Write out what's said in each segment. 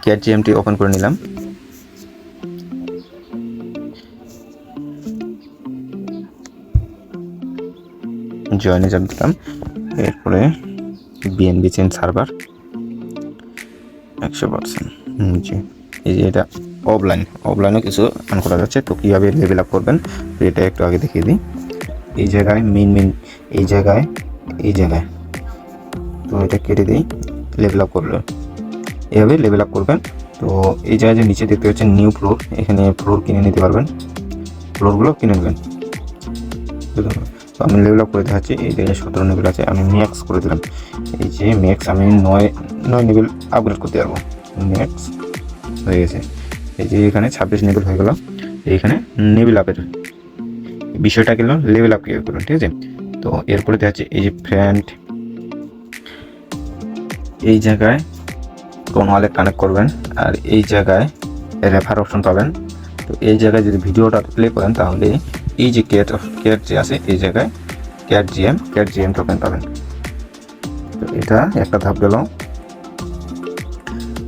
Cat-GMT open করে নিলাম। জয়েনে চাপ দিলাম। এরপরে বিএনবি চেঞ্জ সার্ভার 100%। জি, এই যে এটা অফলাইনও কিছু রান করা যাচ্ছে। তো কীভাবে লেভেল আপ করবেন তো এটা একটু আগে দেখিয়ে দিই। এই জায়গায় মেন এই জায়গায় তো এটা কেটে দিই, লেভেল আপ করবেন। এভাবে লেভেল আপ করবেন। তো এই জায়গায় যে নিচে দেখতে পাচ্ছেন নিউ ফ্লোর, এখানে ফ্লোর কিনে নিতে পারবেন, ফ্লোরগুলো কিনে নেবেন। তো আমি লেভেল আপ করে দেখাচ্ছি। এই জায়গায় 17 লেভেল আছে, আমি ম্যাক্স করে দিলাম। এই যে ম্যাক্স আমি 9 লেভেল আপগ্রেড করতে পারবো। ম্যাক্স হয়ে গেছে। এই যে এখানে 26 লেভেল হয়ে গেল। এইখানে লেভেল আপের বিষয়টা গেল, লেভেল আপ কীভাবে করবেন, ঠিক আছে। তো এরপরে দেখাচ্ছি এই যে ফ্রেন্ড, এই জায়গায় কোন ওয়ালে কানেক্ট করবেন, আর এই জায়গায় রেফার অপশন পাবেন। তো এই জায়গায় যদি ভিডিওটা প্লে করেন তাহলে এই যে ক্যাট যে আছে এই জায়গায় ক্যাট জিএম টোকেন পাবেন। তো এটা একটা ধাপ গেল।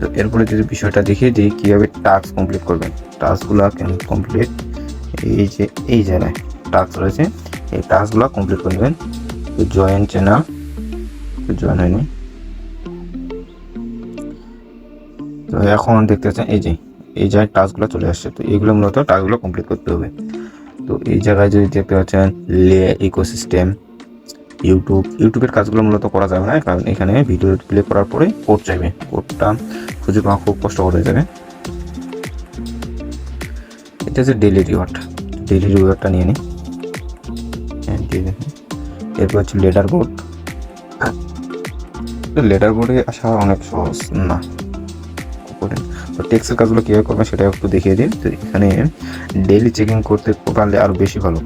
তো এরপরে যদি বিষয়টা দেখিয়ে দিই কীভাবে টাস্ক কমপ্লিট করবেন। টাস্কগুলো কমপ্লিট, এই যে এই জায়গায় টাস্ক রয়েছে, এই টাস্কগুলো কমপ্লিট করে নেবেন। তো জয়েন চ্যানেল, জয়েন হয়নি। তো এখন দেখতে পাচ্ছেন এই জায়গায় টাস্কগুলো চলে আসছে। তো এইগুলো মূলত টাস্কগুলো কমপ্লিট করতে হবে। তো এই জায়গায় যদি দেখতে পাচ্ছেন ইকোসিস্টেম, ইউটিউবের কাজগুলো মূলত করা যাবে না, কারণ এখানে ভিডিও প্লে করার পরে কোড চাইবে, কোডটা খুঁজে পাওয়া খুব কষ্টকর হয়ে যাবে। এটা হচ্ছে ডেইলি রিওয়ার্ডটা নিয়ে নিই। এরপর হচ্ছে লেডার বোর্ডে আসা অনেক সহজ না। তো টেক্সের কাজগুলো কীভাবে করবেন সেটা একটু দেখিয়ে দিন। তো এখানে ডেইলি চেকিং করতে পারলে আরও বেশি ভালো,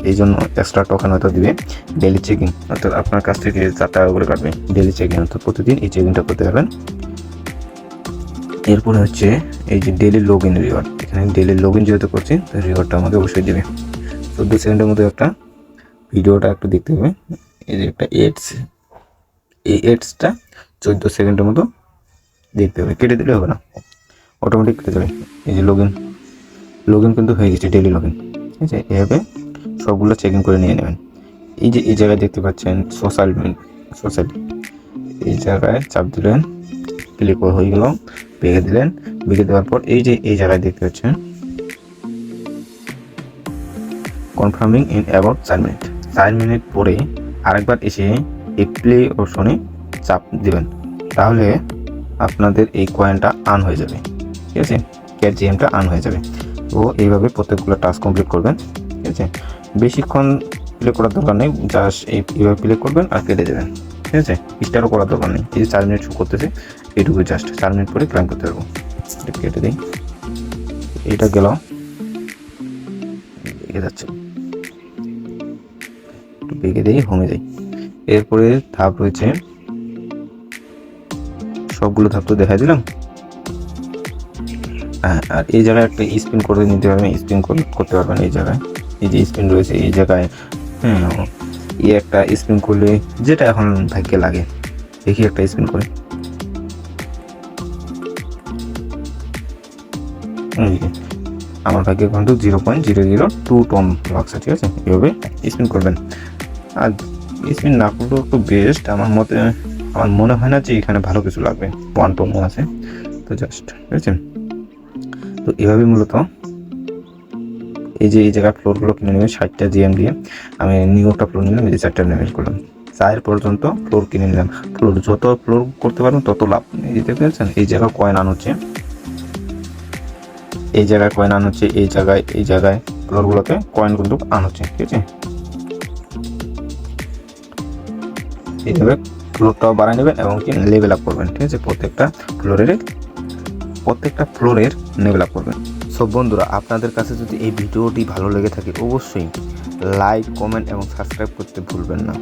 এই জন্য এক্সট্রা টোকেন হয়তো দিবে। ডেইলি চেকিং অর্থাৎ আপনার কাছ থেকে 4 টাকা করে কাটবে ডেইলি চেকিং, অর্থাৎ প্রতিদিন এই চেকিংটা করতে পারবেন। এরপরে হচ্ছে এই যে ডেইলি লগ ইন রিওয়ার্ড, এখানে ডেইলি লগ ইন যেহেতু করছি তো রিওয়ার্ডটা আমাকে অবশ্যই দেবে। 14 সেকেন্ডের মধ্যে একটা ভিডিওটা একটু দেখতে হবে। এই যে একটা এই এডসটা 14 সেকেন্ডের মতো দেখতে হবে, কেটে দিলে হবে না, অটোমেটিক কেটে যাবে। এই যে লগ ইন কিন্তু হয়ে গেছে, ডেইলি লগ ইন, ঠিক আছে। এভাবে সবগুলো চেক ইন করে নিয়ে নেবেন। এই যে এই জায়গায় দেখতে পাচ্ছেন সোশ্যাল, এই জায়গায় চাপ দিলেন, ক্লিক হয়ে গেল, বেঁকে দিলেন। বেঁকে দেওয়ার পর এই যে এই জায়গায় দেখতে পাচ্ছেন কনফার্মিং ইন অ্যাবাউট 4 মিনিট পরে আরেকবার এসে এই প্লে অপশনে চাপ দিবেন, তাহলে আপনাদের এই কয়েনটা আর্ন হয়ে যাবে, ঠিক আছে, ক্যাট জিএমটা আর্ন হয়ে যাবে। তো এইভাবে প্রত্যেকগুলো টাস্ক কমপ্লিট করবেন, ঠিক আছে। বেশিক্ষণ প্লে করার দরকার নেই, জাস্ট এইভাবে প্লে করবেন আর কেটে দেবেন, ঠিক আছে। স্টারও করার দরকার নেই। এই যে 4 মিনিট শো করতেছে, এইটুকু জাস্ট 4 মিনিট পরে ক্লাইম করতে পারবো। এটা কেটে দিই, এইটা গেল, বেঁকে যাচ্ছে, একটু বেঁকে দিই, হোমে যাই। এরপরে ধাপ রয়েছে, সবগুলো ধাপ তো দেখা দিলাম। হ্যাঁ, আর এই জায়গায় একটা স্পিন করে নিতে পারবেন, স্পিন করতে পারবেন। এই জায়গায় এই যে স্পিন রয়েছে এই জায়গায়, হ্যাঁ, একটা স্পিন করলে যেটা এখন ভাগ্যে লাগে, দেখি একটা স্পিন করে। আমার ভাগ্যে কিন্তু 0.002 টন লাগছে, ঠিক আছে। এভাবে স্পিন করবেন। আর স্পিন না করলেও একটু বেস্ট আমার মতে, আমার মনে হয় না যে এখানে ভালো কিছু লাগবে, 1 টন আছে তো জাস্ট, ঠিক আছে। তো এভাবে মূলত এই যে এই জায়গায় ফ্লোরগুলো কিনে নেবেন 60টা জিএম দিয়ে। আমি নিউ একটা ফ্লোর নিলাম, এই যে 4টা লেভেল করলাম, 4 পর্যন্ত ফ্লোর কিনে নিলাম। ফ্লোর যত ফ্লোর করতে পারবেন তত লাভ। এই যে দেখতে পাচ্ছেন এই জায়গায় কয়েন আন হচ্ছে, এই জায়গায় কয়েন আন হচ্ছে, এই জায়গায় ফ্লোরগুলোতে কয়েন কিন্তু আন হচ্ছে, ঠিক আছে। এইভাবে ফ্লোরটাও বাড়ায় নেবেন এবং কি লেভেল আপ করবেন, ঠিক আছে। প্রত্যেকটা ফ্লোরের লেভেল আপ করবেন। সব বন্ধুরা, আপনাদের কাছে যদি এই ভিডিওটি ভালো লেগে থাকে অবশ্যই লাইক, কমেন্ট এবং সাবস্ক্রাইব করতে ভুলবেন না।